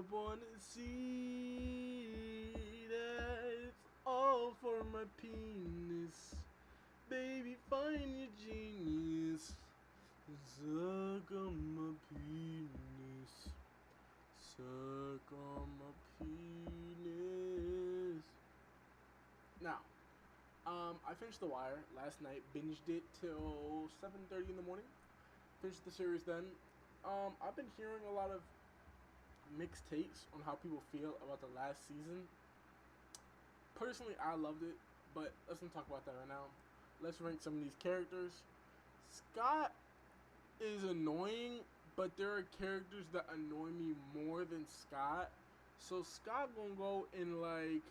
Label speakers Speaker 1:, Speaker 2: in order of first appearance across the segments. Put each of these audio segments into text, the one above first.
Speaker 1: up on the sea. That's all for my penis. Baby, find your genius. Suck on my penis. Suck on my penis. Now, I finished The Wire last night. Binged it till 7:30 in the morning. Finished the series then. I've been hearing a lot of mixed takes on how people feel about the last season. Personally, I loved it, but let's not talk about that right now. Let's rank some of these characters. Scott is annoying, but there are characters that annoy me more than Scott. So Scott gonna go in like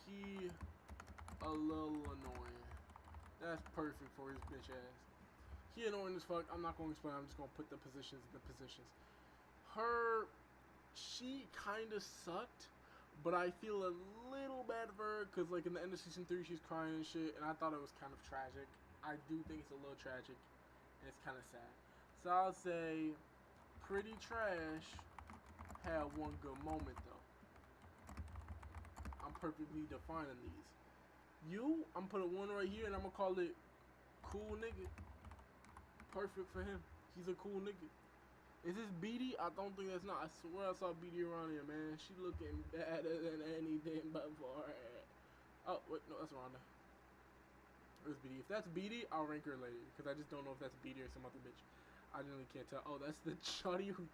Speaker 1: he a little annoying. That's perfect for his bitch ass. He annoying as fuck. I'm not gonna explain. I'm just gonna put the positions in the positions. She kind of sucked, but I feel a little bad for her because, like, in the end of season 3, she's crying and shit, and I thought it was kind of tragic. I do think it's a little tragic, and it's kind of sad. So I'll say, Pretty Trash had one good moment though. I'm perfectly defining these. I'm putting one right here, and I'm gonna call it Cool Nigga. Perfect for him. He's a cool nigga. Is this Beatty? I don't think that's not. I swear I saw Beatty around here, man. She looking better than anything before. Oh, wait, no, that's Rhonda. Where's Beatty? If that's Beatty, I'll rank her later. Because I just don't know if that's Beatty or some other bitch. I really can't tell. Oh, that's the chuddy who...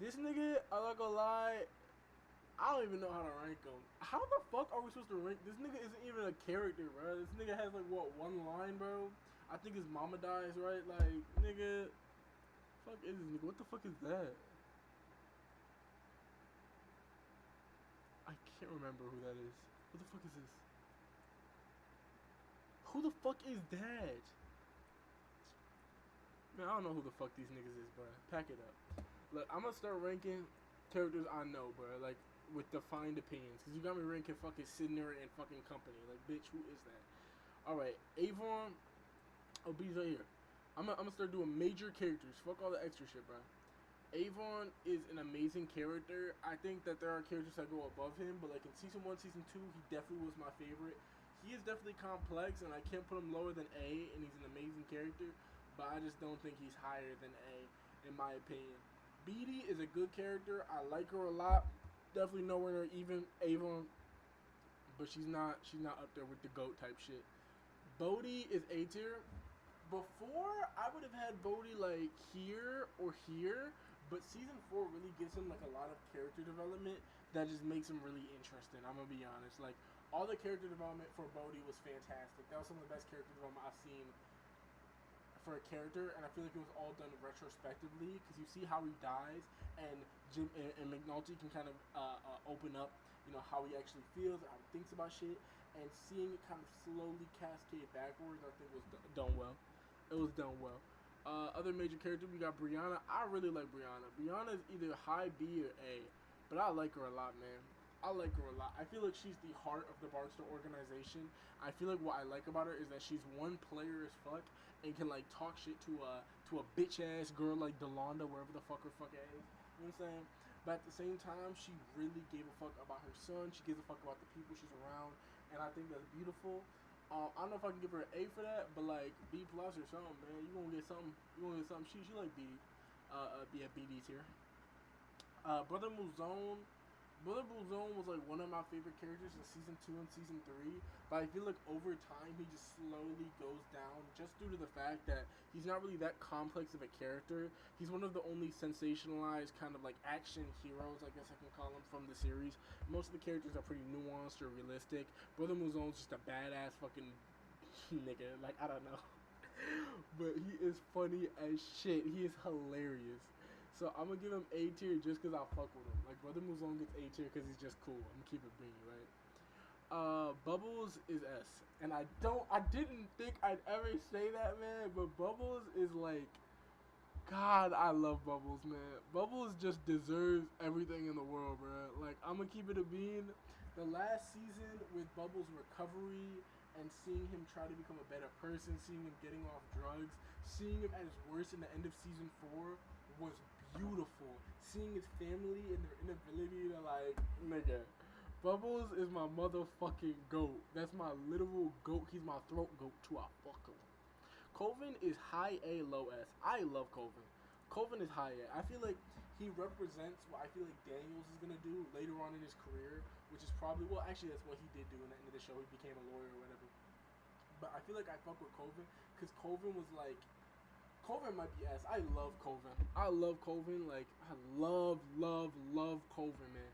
Speaker 1: This nigga, I'm not gonna lie, I don't even know how to rank him. How the fuck are we supposed to rank? This nigga isn't even a character, bro. This nigga has, like, what, one line, bro? I think his mama dies, right? Like, nigga... Fuck is this nigga? What the fuck is that? I can't remember who that is. What the fuck is this? Who the fuck is that? Man, I don't know who the fuck these niggas is, bro. Pack it up. Look, I'm gonna start ranking characters I know, bro. Like, with defined opinions. Because you got me ranking fucking Sydney and fucking Company. Like, bitch, who is that? Alright, Avon. Oh, B's right here. I'm gonna start doing major characters. Fuck all the extra shit, bro. Avon is an amazing character. I think that there are characters that go above him, but like in season 1, season 2, he definitely was my favorite. He is definitely complex, and I can't put him lower than A, and he's an amazing character, but I just don't think he's higher than A, in my opinion. Beatty is a good character. I like her a lot. Definitely nowhere near even Avon, but she's not up there with the GOAT type shit. Bodhi is A tier. Before, I would have had Bodhi like here or here, but season 4 really gives him like a lot of character development that just makes him really interesting. I'm gonna be honest. Like, all the character development for Bodhi was fantastic. That was some of the best character development I've seen for a character, and I feel like it was all done retrospectively because you see how he dies, and Jim and McNulty can kind of open up, you know, how he actually feels, how he thinks about shit, and seeing it kind of slowly cascade backwards, I think was done well. It was done well. Other major characters, we got Brianna. I really like Brianna. Brianna is either high B or A, but I like her a lot, man. I like her a lot. I feel like she's the heart of the Barstool organization. I feel like what I like about her is that she's one player as fuck and can like talk shit to a bitch ass girl like Delonda, wherever the fuck her fuck ass is. You know what I'm saying? But at the same time, she really gave a fuck about her son. She gives a fuck about the people she's around, and I think that's beautiful. I don't know if I can give her an A for that, but like B plus or something, man. You gonna get something. You gonna get something. She like B, be at BD tier. Brother Muzone. Brother Muzone was like one of my favorite characters in season 2 and season 3, but I feel like over time he just slowly goes down just due to the fact that he's not really that complex of a character. He's one of the only sensationalized kind of like action heroes, I guess I can call him, from the series. Most of the characters are pretty nuanced or realistic. Brother Muzone's just a badass fucking nigga. Like, I don't know. But he is funny as shit. He is hilarious. So I'm gonna give him A tier just because I fuck with him. Like, Brother Muzone gets A tier because he's just cool. I'm gonna keep it being, right? Bubbles is S, and I didn't think I'd ever say that, man. But Bubbles is like, God, I love Bubbles, man. Bubbles just deserves everything in the world, bro. Like, I'm gonna keep it a bean. The last season with Bubbles' recovery and seeing him try to become a better person, seeing him getting off drugs, seeing him at his worst in the end of season 4 was beautiful. Seeing his family and their inability to like, nigga, Bubbles is my motherfucking goat. That's my literal goat. He's my throat goat too. I fuck him. Colvin is high A, low S. I love Colvin. Colvin is high A. I feel like he represents what I feel like Daniels is gonna do later on in his career, which is probably, well, actually that's what he did do in the end of the show. He became a lawyer or whatever. But I feel like I fuck with Colvin because Colvin was like, Colvin might be S. I love Colvin. I love Colvin. Like, I love Colvin, man.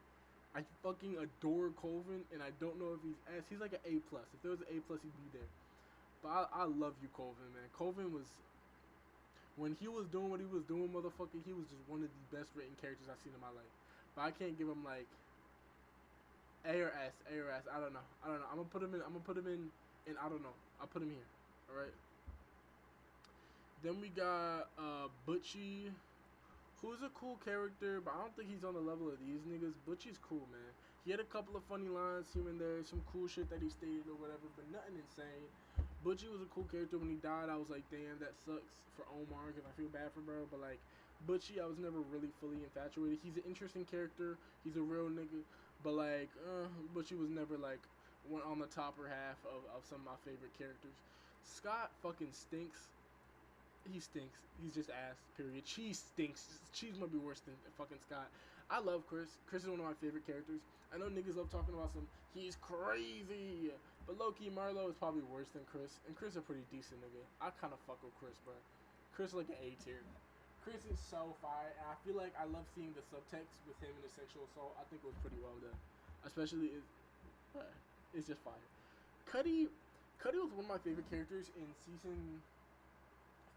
Speaker 1: I fucking adore Colvin, and I don't know if he's S. He's like an A+. If there was an A+, he'd be there. But I love you, Colvin, man. Colvin was, when he was doing what he was doing, motherfucker, he was just one of the best written characters I've seen in my life. But I can't give him like A or S. I don't know. I'm gonna put him in. And I don't know. I'll put him here. All right. Then we got Butchie, who's a cool character, but I don't think he's on the level of these niggas. Butchie's cool, man. He had a couple of funny lines here and there, some cool shit that he stated or whatever, but nothing insane. Butchie was a cool character. When he died, I was like, damn, that sucks for Omar, because I feel bad for bro. But like, Butchie, I was never really fully infatuated. He's an interesting character. He's a real nigga. But like, Butchie was never like one on the top or half of some of my favorite characters. Scott fucking stinks. He stinks. He's just ass, period. Cheese stinks. Cheese might be worse than fucking Scott. I love Chris. Chris is one of my favorite characters. I know niggas love talking about some, he's crazy. But low-key, Marlo is probably worse than Chris. And Chris a pretty decent nigga. I kind of fuck with Chris, bro. Chris like an A tier. Chris is so fire. And I feel like I love seeing the subtext with him in the sexual assault. I think it was pretty well done. Especially, it's just fire. Cuddy was one of my favorite characters in season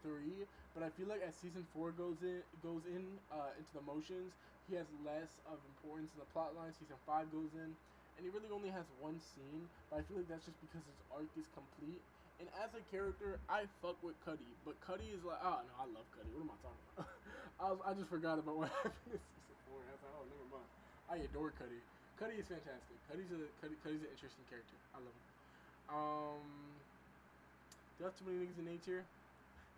Speaker 1: 3, but I feel like as season 4 goes into the motions, he has less of importance in the plot line. Season 5 goes in, and he really only has one scene, but I feel like that's just because his arc is complete. And as a character, I fuck with Cuddy, but Cuddy is like, oh no, I love Cuddy. What am I talking about? I just forgot about what happened in season 4. I was like, oh, never mind. I adore Cuddy. Cuddy is fantastic. Cuddy's an interesting character. I love him. Do I have too many niggas in A tier?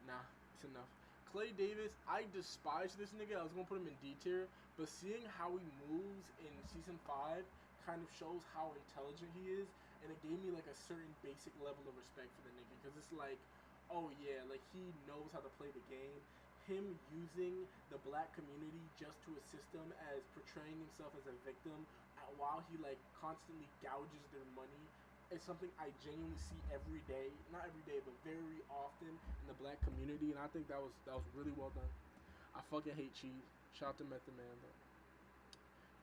Speaker 1: Nah, it's enough. Clay Davis, I despise this nigga. I was gonna put him in D tier, but seeing how he moves in season 5 kind of shows how intelligent he is, and it gave me like a certain basic level of respect for the nigga, because it's like, oh yeah, like he knows how to play the game. Him using the black community just to assist them as portraying himself as a victim, while he like constantly gouges their money, is something I genuinely see every day. Not every day, but very often in the black community, and I think that was really well done. I fucking hate cheese. Shout out to Method Man, though.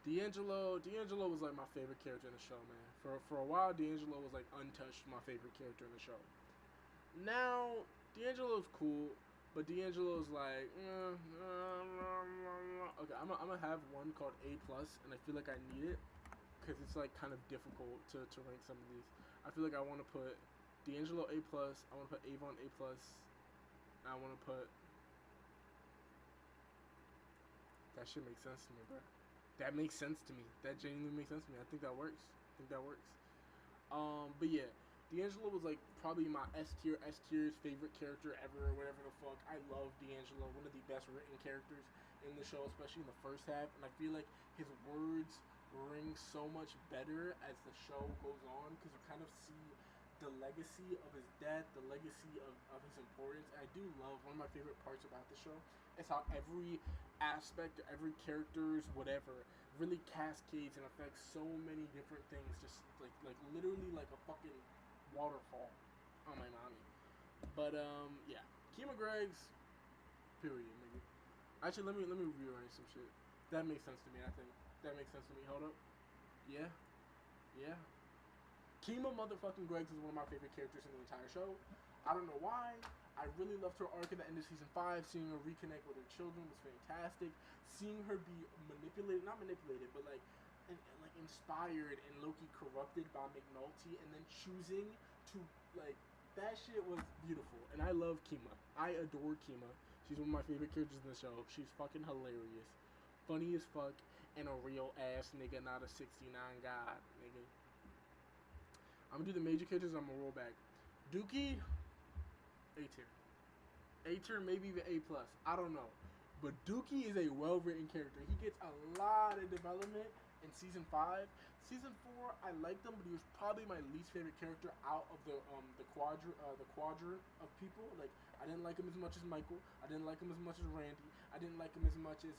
Speaker 1: D'Angelo was like my favorite character in the show, man. For a while, D'Angelo was like untouched my favorite character in the show. Now, D'Angelo's cool, but D'Angelo's like, okay, I'm gonna have one called A+, and I feel like I need it, because it's like kind of difficult to rank some of these. I feel like I want to put D'Angelo A+, I want to put Avon A+, and I want to put, that shit makes sense to me, bro. That makes sense to me. That genuinely makes sense to me. I think that works. But yeah, D'Angelo was like probably my S-tier's favorite character ever, or whatever the fuck. I love D'Angelo, one of the best written characters in the show, especially in the first half, and I feel like his words ring so much better as the show goes on, because you kind of see the legacy of his death, the legacy of his importance. And I do love, one of my favorite parts about the show is how every aspect, every character's whatever really cascades and affects so many different things, just like literally like a fucking waterfall on my mommy. But yeah, Kima Greg's period, nigga. Actually, let me rearrange some shit. That makes sense to me. I think that makes sense to me. Hold up. Yeah. Kima motherfucking Greggs is one of my favorite characters in the entire show. I don't know why. I really loved her arc at the end of season 5. Seeing her reconnect with her children was fantastic. Seeing her be not manipulated, but like inspired and low-key corrupted by McNulty, and then choosing to like, that shit was beautiful. And I love Kima. I adore Kima. She's one of my favorite characters in the show. She's fucking hilarious, funny as fuck, and a real ass nigga, not a 69 god nigga. I'm gonna do the major characters. I'm gonna roll back. Dookie, A tier. A tier, maybe even A plus. I don't know. But Dookie is a well written character. He gets a lot of development in season 5. Season 4, I liked him, but he was probably my least favorite character out of the quadrant of people. Like, I didn't like him as much as Michael. I didn't like him as much as Randy. I didn't like him as much as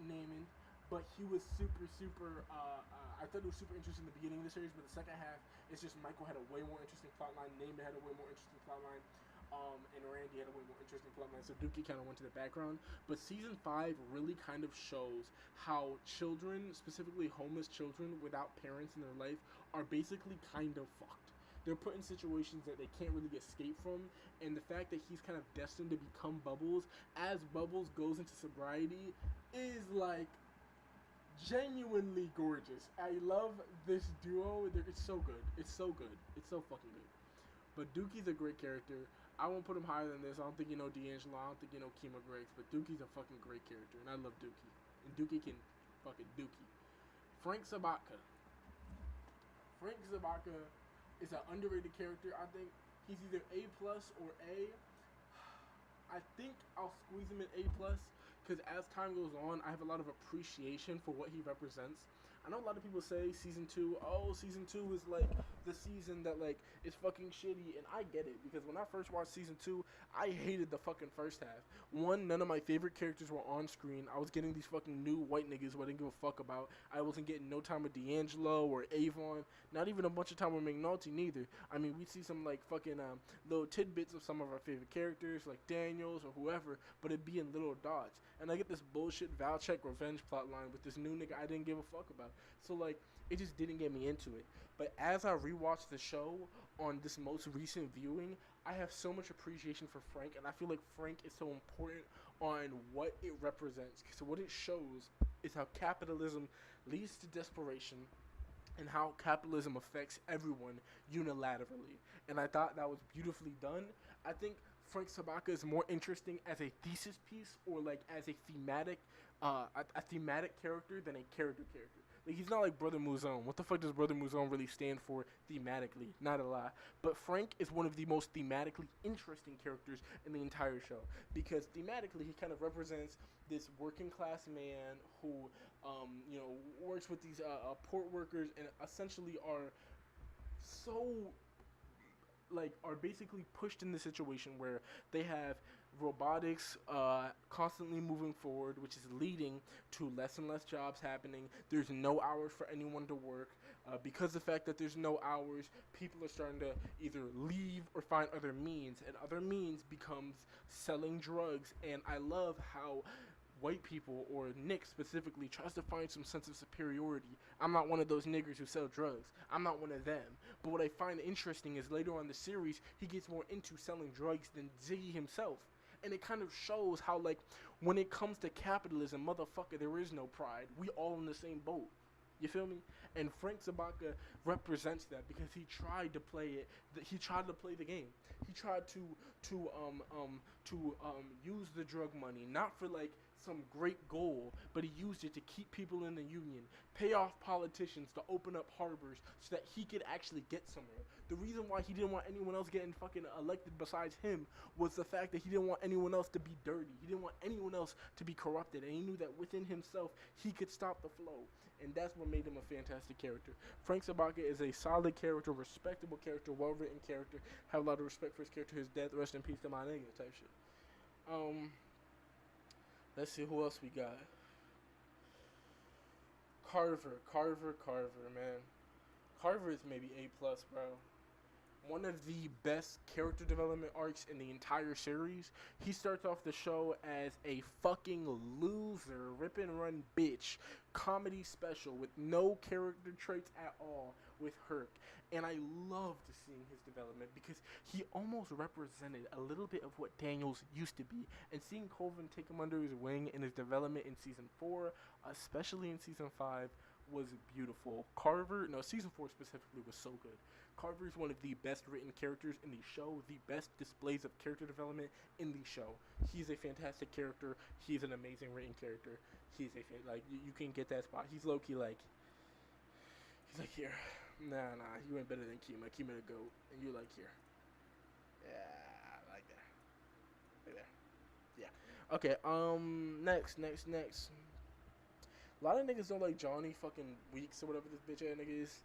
Speaker 1: Naaman. But he was super. I thought it was super interesting in the beginning of the series, but the second half, it's just Michael had a way more interesting plotline. Naaman had a way more interesting plotline. And Randy had a way more interesting plotline, so Dookie kind of went to the background. But season 5 really kind of shows how children, specifically homeless children without parents in their life, are basically kind of fucked. They're put in situations that they can't really escape from, and the fact that he's kind of destined to become Bubbles as Bubbles goes into sobriety is like genuinely gorgeous. I love this duo. It's so good. It's so good. It's so fucking good. But Dookie's a great character. I won't put him higher than this. I don't think you know D'Angelo. I don't think you know Kima Griggs. But Dookie's a fucking great character. And I love Dookie. And Dookie can fucking Dookie. Frank Sabaka. Frank Sabaka is an underrated character. I think he's either A plus or A. I think I'll squeeze him in A plus. Because as time goes on, I have a lot of appreciation for what he represents. I know a lot of people say season 2, season 2 is like the season that like is fucking shitty, and I get it, because when I first watched season 2, I hated the fucking first half. One, none of my favorite characters were on screen. I was getting these fucking new white niggas who I didn't give a fuck about. I wasn't getting no time with D'Angelo or Avon, not even a bunch of time with McNulty neither. I mean, we'd see some like fucking little tidbits of some of our favorite characters, like Daniels or whoever, but it'd be in little dots. And I get this bullshit Valchek revenge plotline with this new nigga I didn't give a fuck about. So, like, it just didn't get me into it. But as I rewatched the show on this most recent viewing, I have so much appreciation for Frank, and I feel like Frank is so important on what it represents. So what it shows is how capitalism leads to desperation and how capitalism affects everyone unilaterally. And I thought that was beautifully done. I think Frank Sabaka is more interesting as a thesis piece or like as a thematic character than a character. Like, he's not like Brother Muzone. What the fuck does Brother Muzone really stand for thematically? Not a lot. But Frank is one of the most thematically interesting characters in the entire show. Because thematically, he kind of represents this working class man who, works with these port workers and essentially are basically pushed in the situation where they have robotics constantly moving forward, which is leading to less and less jobs happening. There's no hours for anyone to work. Because of the fact that there's no hours, people are starting to either leave or find other means, and other means becomes selling drugs. And I love how white people, or Nick specifically, tries to find some sense of superiority. I'm not one of those niggers who sell drugs. I'm not one of them. But what I find interesting is later on in the series, he gets more into selling drugs than Ziggy himself. And it kind of shows how, like, when it comes to capitalism, motherfucker, there is no pride. We all in the same boat. You feel me? And Frank Zabaka represents that because he tried to play it. He tried to play the game. He tried to use the drug money, not for like some great goal, but he used it to keep people in the union, pay off politicians to open up harbors so that he could actually get somewhere. The reason why he didn't want anyone else getting fucking elected besides him was the fact that he didn't want anyone else to be dirty. He didn't want anyone else to be corrupted, and he knew that within himself he could stop the flow. And that's what made him a fantastic character. Frank Sabaka is a solid character, respectable character, well-written character. Have a lot of respect for his character. His death, rest in peace to my nigga type shit. Let's see who else we got. Carver, man. Carver is maybe A+, bro. One of the best character development arcs in the entire series. He starts off the show as a fucking loser, rip and run bitch, comedy special with no character traits at all with Herc. And I loved seeing his development because he almost represented a little bit of what Daniels used to be. And seeing Colvin take him under his wing in his development in Season 4, especially in Season 5, was beautiful. Season 4 specifically was so good. Carver is one of the best written characters in the show, the best displays of character development in the show. He's a fantastic character. He's an amazing written character. He's you can get that spot. He's low-key he's like, here, Nah, you ain't better than Kima. Kima the GOAT, and you like here. Yeah, I like that. Like that. Yeah. Okay. Next. A lot of niggas don't like Johnny fucking Weeks or whatever this bitch ass nigga is.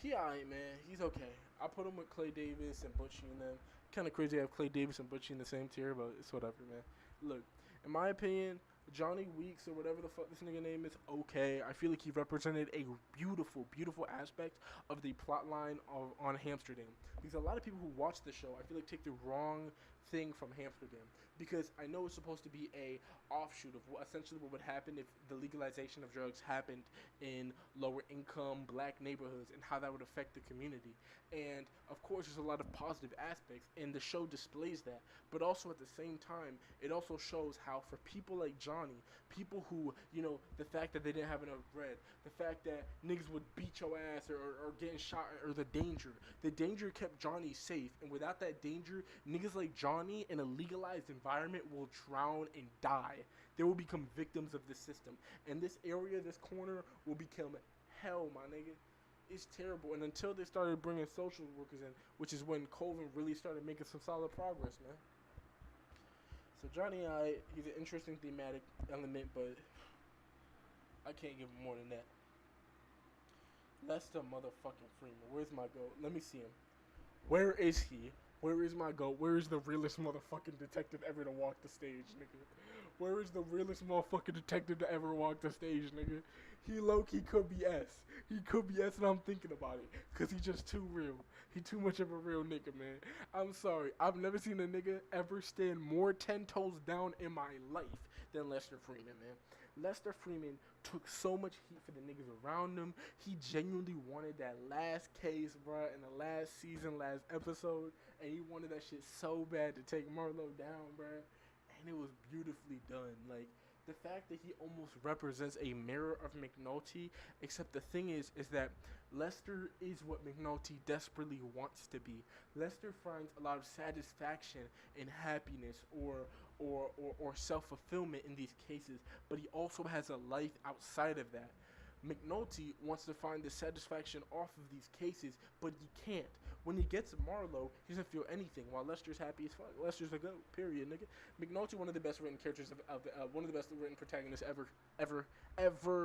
Speaker 1: He alright, man. He's okay. I put him with Clay Davis and Butchie and them. Kind of crazy to have Clay Davis and Butchie in the same tier, but it's whatever, man. Look, in my opinion, Johnny Weeks or whatever the fuck this nigga name is, okay. I feel like he represented a beautiful aspect of the plot line of on Amsterdam. Because a lot of people who watch the show, I feel like take the wrong thing from Amsterdam. Because I know it's supposed to be a offshoot of essentially what would happen if the legalization of drugs happened in lower income black neighborhoods and how that would affect the community. And of course there's a lot of positive aspects and the show displays that, but also at the same time it also shows how for people like Johnny, people who, you know, the fact that they didn't have enough bread, the fact that niggas would beat your ass or getting shot, or the danger kept Johnny safe, and without that danger niggas like Johnny in a legalized environment will drown and die. They will become victims of this system. And this area, this corner, will become hell, my nigga. It's terrible. And until they started bringing social workers in, which is when Colvin really started making some solid progress, man. So Johnny, he's an interesting thematic element, but I can't give him more than that. Lester motherfucking Freeman. Where's my goat? Let me see him. Where is he? Where is my goat? Where is the realest motherfucking detective ever to walk the stage, nigga? Where is the realest motherfucking detective to ever walk the stage, nigga? He low-key could be S. He could be S, and I'm thinking about it. Because he's just too real. He too much of a real nigga, man. I'm sorry. I've never seen a nigga ever stand more 10 toes down in my life than Lester Freeman, man. Lester Freeman took so much heat for the niggas around him. He genuinely wanted that last case, bruh, in the last season, last episode. And he wanted that shit so bad to take Marlo down, bruh. And it was beautifully done. Like, the fact that he almost represents a mirror of McNulty, except the thing is that Lester is what McNulty desperately wants to be. Lester finds a lot of satisfaction and happiness or self-fulfillment in these cases, but he also has a life outside of that. McNulty wants to find the satisfaction off of these cases, but he can't. When he gets Marlo, he doesn't feel anything, while Lester's happy as fuck. Lester's a goat, period, nigga. McNulty, one of the best written characters one of the best written protagonists ever,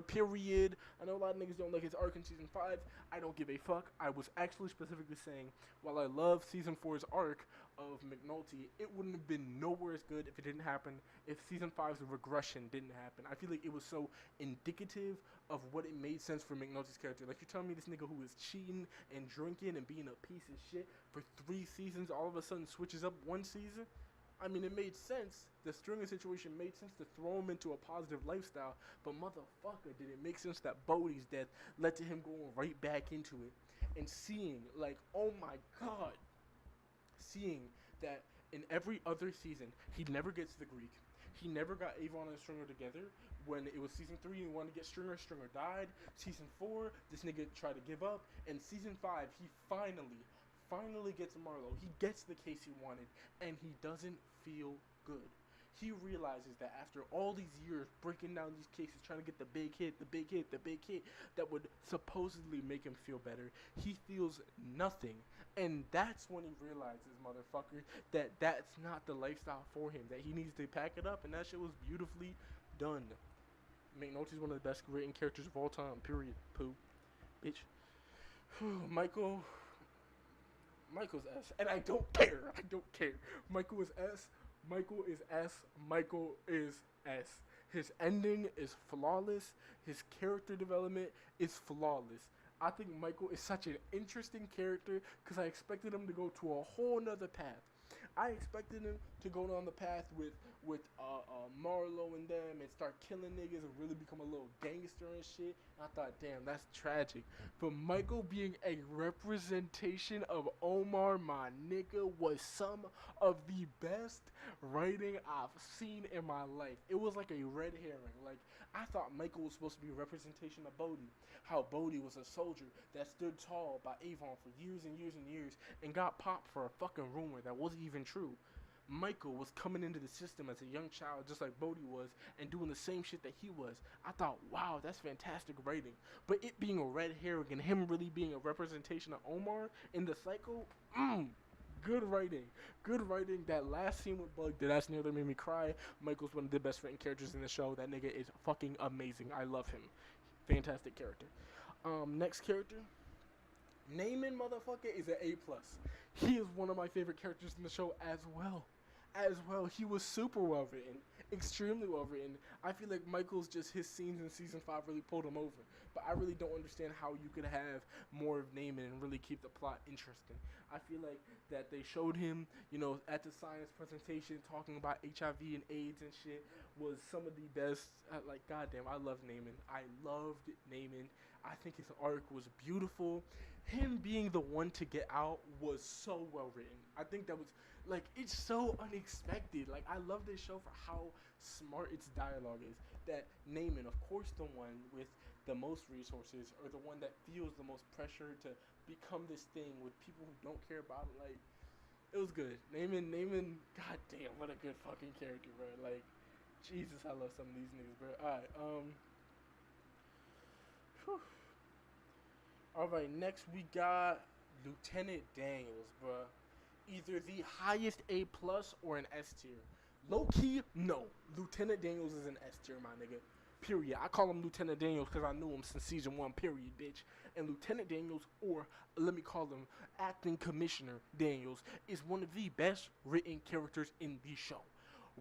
Speaker 1: period. I know a lot of niggas don't like his arc in Season 5. I don't give a fuck. I was actually specifically saying, while I love Season 4's arc of McNulty, it wouldn't have been nowhere as good if it didn't happen, if Season 5's regression didn't happen. I feel like it was so indicative of what it made sense for McNulty's character. Like, you're telling me this nigga who was cheating and drinking and being a piece of shit for 3 seasons all of a sudden switches up 1 season? I mean, it made sense. The Stringer situation made sense to throw him into a positive lifestyle, but motherfucker, did it make sense that Bodhi's death led to him going right back into it and seeing, like, oh my god, seeing that in every other season, he never gets the Greek. He never got Avon and Stringer together. When it was Season 3, he wanted to get Stringer. Stringer died. Season 4, this nigga tried to give up. And Season 5, he finally gets Marlo. He gets the case he wanted, and he doesn't feel good. He realizes that after all these years breaking down these cases, trying to get the big hit that would supposedly make him feel better, he feels nothing. And that's when he realizes, motherfucker, that that's not the lifestyle for him, that he needs to pack it up, and that shit was beautifully done. McNulty's one of the best written characters of all time, period. Pooh. Bitch. Michael's S. And I don't care. Michael is S. Michael is S. His ending is flawless. His character development is flawless. I think Michael is such an interesting character because I expected him to go to a whole nother path. I expected him to go down the path with Marlo and them and start killing niggas and really become a little gangster and shit. And I thought, damn, that's tragic. But Michael being a representation of Omar, my nigga, was some of the best writing I've seen in my life. It was like a red herring. Like, I thought Michael was supposed to be a representation of Bodhi. How Bodhi was a soldier that stood tall by Avon for years and years and years and got popped for a fucking rumor that wasn't even true. Michael was coming into the system as a young child, just like Bodhi was, and doing the same shit that he was. I thought, wow, that's fantastic writing. But it being a red herring and him really being a representation of Omar in the cycle, good writing. Good writing. That last scene with Bug, that's nearly made me cry. Michael's one of the best written characters in the show. That nigga is fucking amazing. I love him. Fantastic character. Next character, Naaman motherfucker is an A plus. He is one of my favorite characters in the show as well. As well, he was super well written, extremely well written. I feel like Michael's just his scenes in season 5 really pulled him over. But I really don't understand how you could have more of Naaman and really keep the plot interesting. I feel like that they showed him, at the science presentation talking about HIV and AIDS and shit was some of the best. Like, goddamn, I love Naaman. I loved Naaman. I think his arc was beautiful. Him being the one to get out was so well written. I think that was, like, it's so unexpected. Like, I love this show for how smart its dialogue is. That Naaman, of course, the one with the most resources, or the one that feels the most pressure to become this thing with people who don't care about it. Like, it was good. Naaman, goddamn, what a good fucking character, bro. Like, Jesus, I love some of these niggas, bro. Alright, Alright, next we got Lieutenant Daniels, bro. Either the highest A plus or an S tier. Low key, no. Lieutenant Daniels is an S tier, my nigga. Period. I call him Lieutenant Daniels because I knew him since season 1, period, bitch. And Lieutenant Daniels, or let me call him Acting Commissioner Daniels, is one of the best written characters in the show.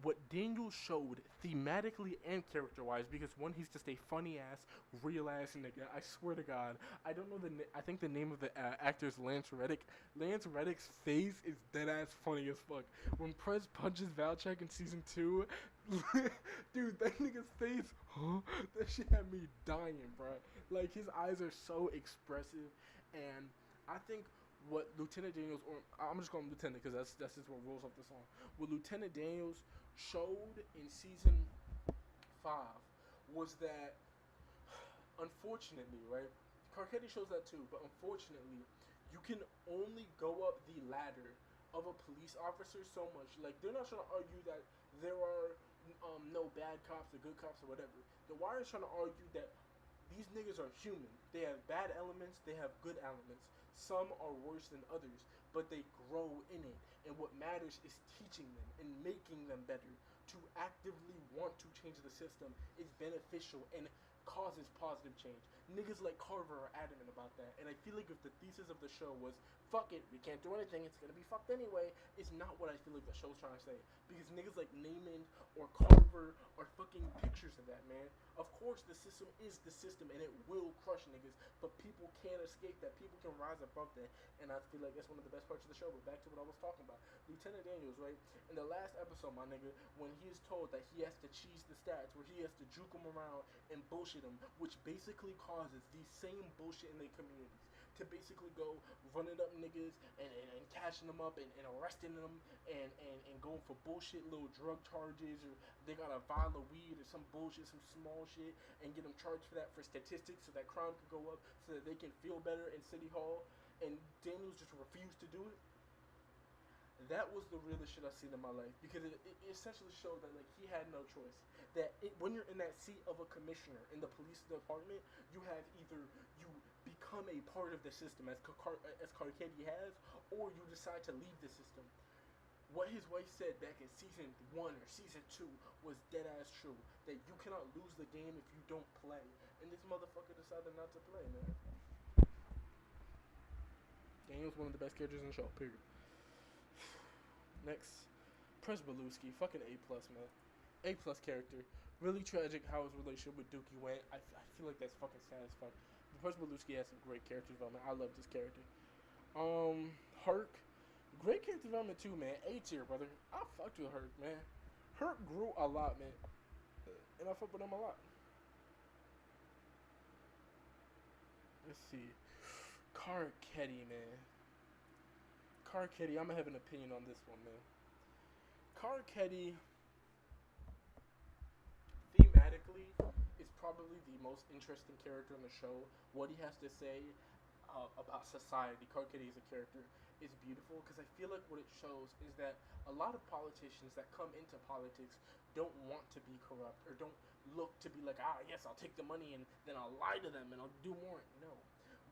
Speaker 1: What Daniels showed thematically and character-wise, because one, he's just a funny-ass, real-ass nigga. I swear to God. I don't know I think the name of the actor is Lance Reddick. Lance Reddick's face is dead-ass funny as fuck. When Prez punches Valchek in season 2, dude, that nigga's face, that shit had me dying, bro. Like, his eyes are so expressive, and I think what Lieutenant Daniels, or I'm just calling him Lieutenant because that's just what rolls off the song. What Lieutenant Daniels showed in season 5 was that, unfortunately, right? Carcetti shows that too, but unfortunately, you can only go up the ladder of a police officer so much. Like, they're not trying to argue that there are no bad cops or good cops or whatever. The Wire is trying to argue that these niggas are human. They have bad elements, they have good elements. Some are worse than others, but they grow in it. And what matters is teaching them and making them better. To actively want to change the system is beneficial and causes positive change. Niggas like Carver are adamant about that. And I feel like if the thesis of the show was, fuck it, we can't do anything, it's gonna be fucked anyway, it's not what I feel like the show's trying to say. Because niggas like Naaman or Carver are fucking pictures of that, man. Of course, the system is the system, and it will crush niggas, but people can't escape that. People can rise above that, and I feel like that's one of the best parts of the show. But back to what I was talking about. Lieutenant Daniels, right? In the last episode, my nigga, when he is told that he has to cheese the stats, where he has to juke them around and bullshit them, which basically causes these same bullshit in their communities. To basically go running up niggas and catching them up and arresting them and going for bullshit little drug charges, or they got a vial of weed or some bullshit, some small shit, and get them charged for that for statistics so that crime can go up so that they can feel better in City Hall, and Daniels just refused to do it. That was the realest shit I've seen in my life, because it essentially showed that, like, he had no choice. That when you're in that seat of a commissioner in the police department, you have either you become a part of the system as Carcetti has, or you decide to leave the system. What his wife said back in season 1 or season 2 was dead ass true. That you cannot lose the game if you don't play. And this motherfucker decided not to play, man. Daniel's one of the best characters in the show, period. Next, Presbeluski, fucking A plus, man. A plus character. Really tragic how his relationship with Dookie went. I feel like that's fucking sad as fuck. But Presbeluski has some great character development. I love this character. Herc, great character development too, man. A tier, brother. I fucked with Herc, man. Herc grew a lot, man, and I fucked with him a lot. Let's see, Carcetti, man. Carcetti, I'm gonna have an opinion on this one, man. Carcetti, thematically, is probably the most interesting character in the show. What he has to say about society. Carcetti is a character. is beautiful because I feel like what it shows is that a lot of politicians that come into politics don't want to be corrupt or don't look to be like, yes, I'll take the money and then I'll lie to them and I'll do more. No.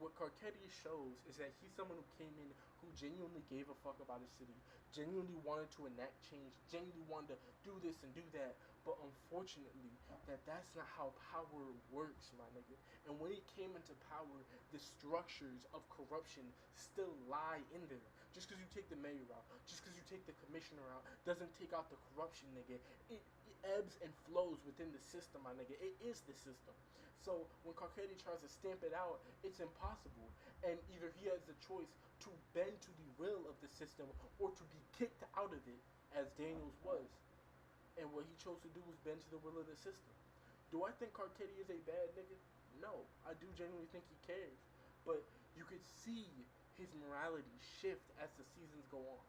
Speaker 1: What Carcetti shows is that he's someone who came in who genuinely gave a fuck about his city, genuinely wanted to enact change, genuinely wanted to do this and do that. But unfortunately, that's not how power works, my nigga. And when he came into power, the structures of corruption still lie in there. Just because you take the mayor out, just because you take the commissioner out, doesn't take out the corruption, nigga. It ebbs and flows within the system, my nigga. It is the system. So when Carcetti tries to stamp it out, it's impossible. And either he has the choice to bend to the will of the system or to be kicked out of it, as Daniels was. And what he chose to do was bend to the will of the system. Do I think Carcetti is a bad nigga? No. I do genuinely think he cares. But you could see his morality shift as the seasons go on.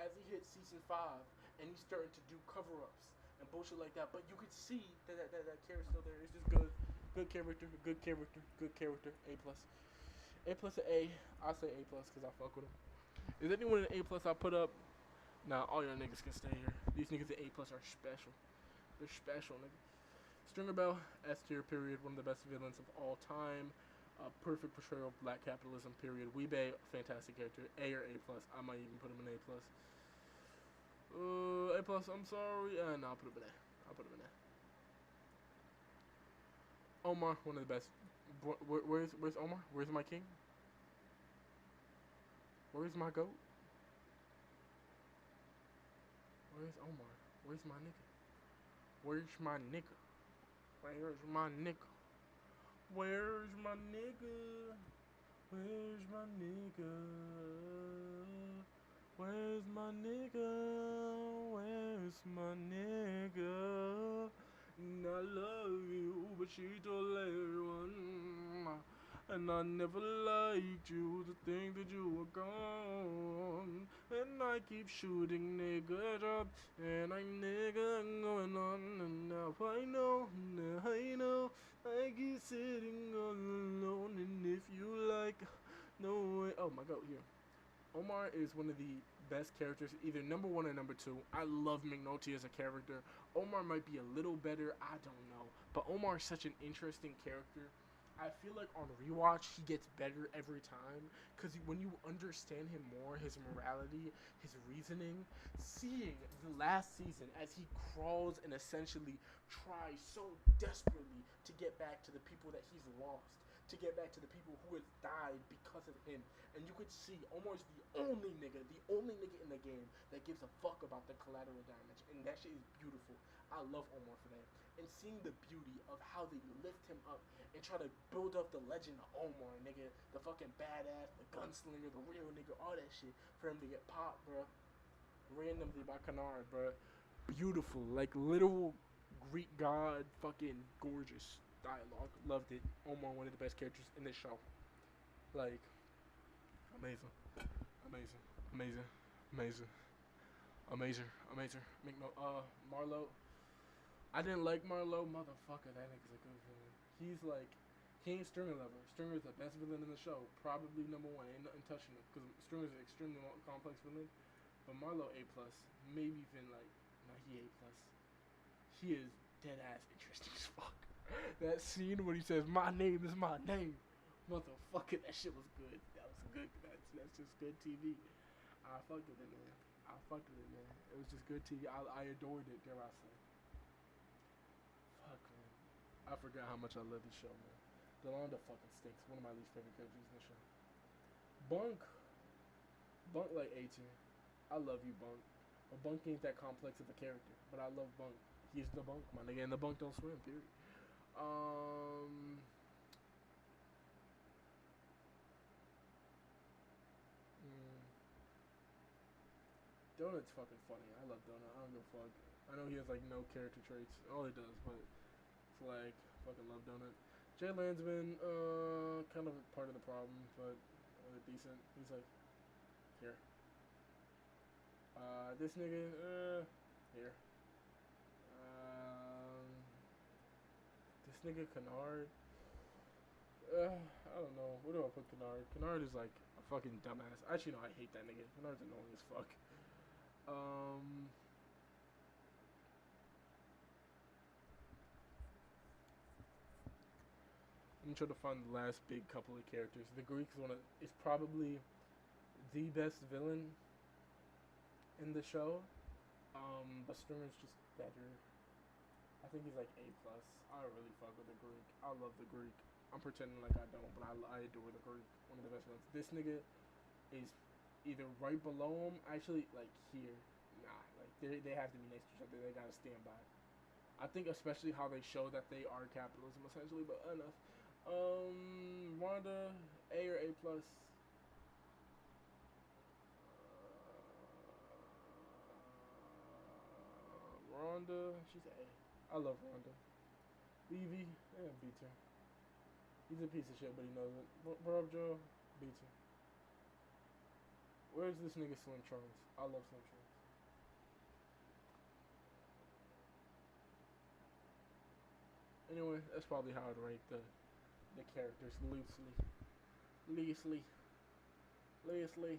Speaker 1: As he hits season 5 and he's starting to do cover-ups and bullshit like that. But you could see that care is still there. It's just good. Good character, good character, good character. A+. A+ to A. I say A+ because I fuck with him. Is anyone an A+ I put up? Nah, all y'all niggas can stay here. These niggas at A+ are special. They're special, nigga. Stringer Bell, S tier, period. One of the best villains of all time. Perfect portrayal of black capitalism, period. Weebay, fantastic character. A or A+. I might even put him in A+. A+, I'm sorry. No, I'll put him in A. Omar, one of the best. Where's Omar? Where's my king? Where's my goat? Where's Omar? Where's my nigga? Where's my nigga? Where's my nigga? Where's my nigga? Where's my nigga? Where's my nigga? Where's my nigga? And I love you, but she told everyone. And I never liked you to think that you were gone. And I keep shooting niggas up, and I nigga going on. And now I know, I keep sitting all alone. And if you like, no way. Oh my god, here. Omar is one of the best characters, either number 1 or number 2. I love McNulty as a character. Omar might be a little better, I don't know. But Omar is such an interesting character. I feel like on rewatch, he gets better every time. Because when you understand him more, his morality, his reasoning, seeing the last season as he crawls and essentially tries so desperately to get back to the people that he's lost, to get back to the people who have died because of him. And you could see Omar's the only nigga in the game that gives a fuck about the collateral damage. And that shit is beautiful. I love Omar for that. And seeing the beauty of how they lift him up and try to build up the legend of Omar, nigga. The fucking badass, the gunslinger, the real nigga, all that shit. For him to get popped, bro. Randomly by Kennard, bro. Beautiful. Like, literal Greek god, fucking gorgeous dialogue. Loved it. Omar, one of the best characters in this show. Like, amazing. Marlo. I didn't like Marlo. Motherfucker, that nigga's a good villain. He's like, he ain't Stringer level. Stringer's the best villain in the show. Probably number 1. Ain't nothing touching him. Because Stringer's an extremely complex villain. But Marlo A+. Maybe even like, nah, he A+. He is dead ass interesting as fuck. That scene when he says, "My name is my name." Motherfucker, that shit was good. That was good. That's just good TV. I fucked with it, man. It was just good TV. I adored it, dare I say. Fuck, man. I forgot how much I love this show, man. Delonda fucking stinks. One of my least favorite characters in the show. Bunk like A tier. I love you, Bunk. But Bunk ain't that complex of a character. But I love Bunk. He's the Bunk, my nigga. And the Bunk don't swim, period. Donut's fucking funny. I love Donut. I don't give a fuck. I know he has like no character traits. All he does, but it's like fucking love Donut. Jay Landsman, kind of part of the problem, but decent. He's like here. This nigga, here. This nigga Kennard. I don't know. Where do I put Kennard? Kennard is like a fucking dumbass. Actually, no, I hate that nigga. Kennard's annoying as fuck. Um, I'm trying to find the last big couple of characters. The Greek is probably the best villain in the show. But Stringer is just better. I think he's like A plus. I really fuck with the Greek. I love the Greek. I'm pretending like I don't, but I adore the Greek. One of the best ones. This nigga is either right below him, actually like here. Nah, like they have to be next to each other. They gotta stand by. I think especially how they show that they are capitalism essentially, but enough. Wanda, A or A plus. Rhonda, she's A. I love Rhonda. Evie, B tier. He's a piece of shit, but he knows it. What up, Joe? B tier. Where's this nigga Slim Charms? I love Slim Charms. Anyway, that's probably how I'd rate the characters loosely. Loosely. Loosely.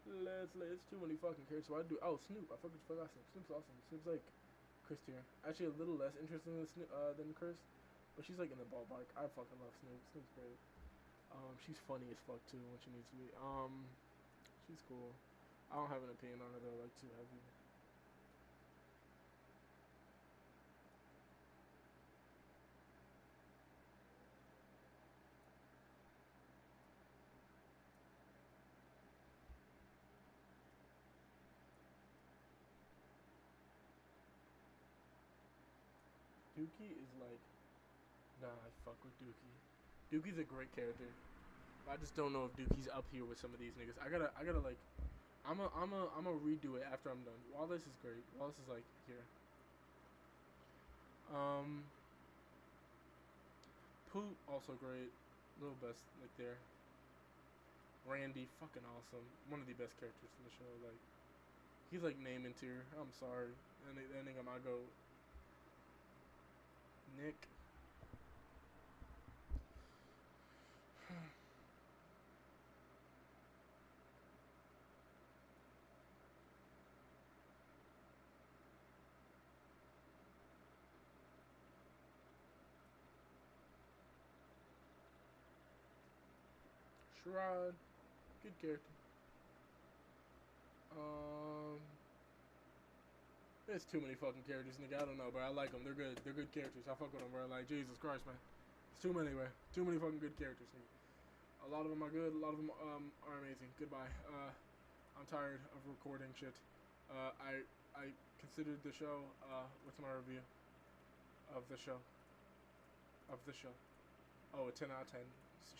Speaker 1: Leslie, it's too many fucking characters. So I do. Oh, Snoop. I fucking forgot Snoop. Snoop's awesome. Snoop's like Chris tier. Actually, a little less interesting than Chris, but she's like in the ballpark. I fucking love Snoop. Snoop's great. She's funny as fuck too when she needs to be. She's cool. I don't have an opinion on her though. Like too heavy. Dookie is like, nah, I fuck with Dookie. Dookie's a great character. I just don't know if Dookie's up here with some of these niggas. I gotta like, I'm a redo it after I'm done. Wallace is great. Wallace is like here. Um, Poot also great. Little best like there. Randy fucking awesome. One of the best characters in the show. Like, he's like name and tier. I'm sorry. And then nigga might go. Nick. Sherrod, good character. There's too many fucking characters, nigga. I don't know, but I like them. They're good. They're good characters. I fuck with them, bro. Like, Jesus Christ, man. It's too many, bro. Too many fucking good characters, nigga. A lot of them are good. A lot of them are amazing. Goodbye. I'm tired of recording shit. I considered the show. What's my review of the show? Of the show. Oh, a 10 out of 10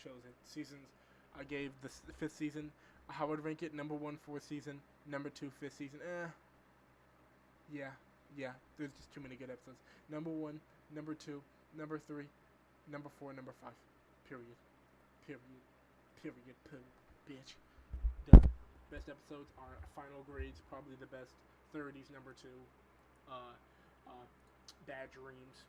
Speaker 1: shows it. Seasons. I gave the fifth season. How would rank it? Number 1, fourth season. Number 2, fifth season. Yeah. There's just too many good episodes. Number 1, number 2, number 3, number 4, number 5. Period. Poo. Bitch. Done. Best episodes are Final Grades, probably the best. 30s, number 2. Bad Dreams,